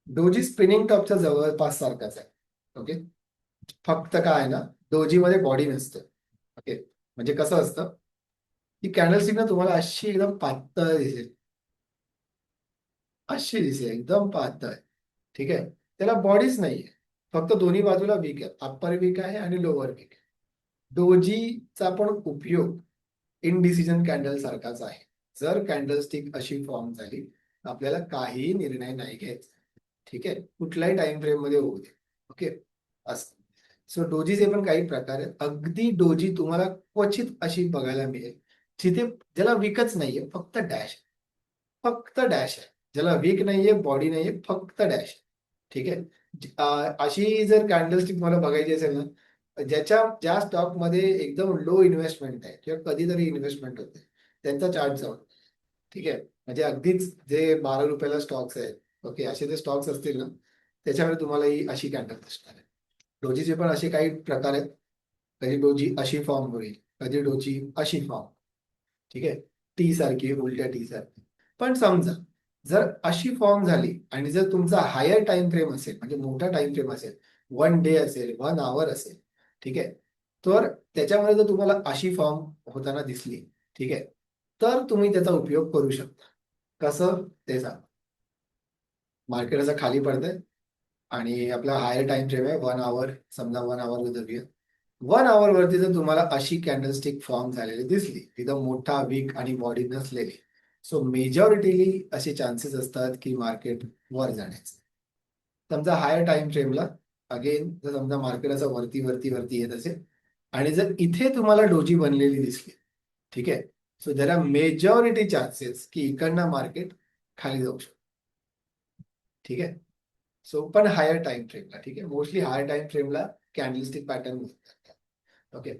Doji spinning टॉपच्या जवळपास सारखाच आहे. ओके. फक्त काय आहे ना, डोजी मध्ये बॉडी नसते. ओके. म्हणजे कसं असतं की कॅन्डलस्टिक ना तुम्हाला अशी एकदम पातळ दिसेल, अशी दिसेल एकदम पातळ. ठीक आहे. त्याला बॉडीच नाहीये. फक्त दोन्ही बाजूला वीक आहे, अप्पर वीक आहे आणि लोअर वीक आहे. डोजीचा पण उपयोग इनडिसिजन कॅन्डल सारखाच आहे. जर कॅन्डलस्टिक अशी फॉर्म झाली, आपल्याला काही निर्णय नाही घ्यायचा. ठीक आहे. कुठल्याही टाइम फ्रेम मध्ये होऊ दे. ओके. असं. सो डोजीचे पण काही प्रकार आहेत. अगदी डोजी तुम्हाला क्वचित अशी बघायला मिळेल जिथे ज्याला विकच नाहीये, फक्त डॅश. फक्त डॅश आहे. ज्याला वीक नाहीये, बॉडी नाहीये, फक्त डॅश. ठीक आहे. अशी जर कॅन्डलस्टिक मला बघायची असेल ना, ज्या स्टॉक मध्ये एकदम लो इन्व्हेस्टमेंट आहे किंवा कधीतरी इन्व्हेस्टमेंट होते, त्यांचा चार्ट जाऊन. ठीक आहे. म्हणजे अगदीच जे 12 रुपयाला स्टॉक्स आहेत, ओके, असे जे स्टॉक्स असतील ना, त्याच्यामध्ये तुम्हाला ही अशी कॅन्डल दिसणार आहे. डोजीचे पण असे काही प्रकार आहेत. कधी डोजी अशी फॉर्म होईल, कधी डोजी अशी फॉर्म. ठीक आहे. टी सारखी, उलट्या टी सारखी. पण समजा जर अशी फॉर्म झाली आणि जर तुमचा हायर टाइम फ्रेम असेल, म्हणजे मोठा टाइम फ्रेम असेल, 1 डे असेल, 1 आवर असेल, ठीक आहे, तर त्याच्यामध्ये जर तुम्हाला अशी फॉर्म होताना दिसली, ठीक आहे, तर तुम्ही त्याचा उपयोग करू शकता. कसं ते सांग. मार्केट असं खाली पडतंय आणि आपला हायर टाइम फ्रेम आहे 1 आवर, समजा 1 आवर धरूया. 1 आवर वरती जर तुम्हाला अशी कॅन्डलस्टिक फॉर्म झालेली दिसली, एकदम मोठा वीक आणि बॉडी नसलेली, सो मेजॉरिटीली असे चान्सेस असतात की मार्केट वर जाण्याचे. समजा हायर टाइम फ्रेमला अगेन जर समजा मार्केट असं वरती वरती वरती येत असेल आणि जर इथे तुम्हाला डोजी बनलेली दिसली, ठीक आहे, so there are majority chances की इकडनं मार्केट खाली जाऊ शकतो. ठीक आहे. सो पण हायर टाइम फ्रेमला, ठीक आहे, मोस्टली हायर टाइम फ्रेमला कॅन्डलस्टिक पॅटर्न ओके.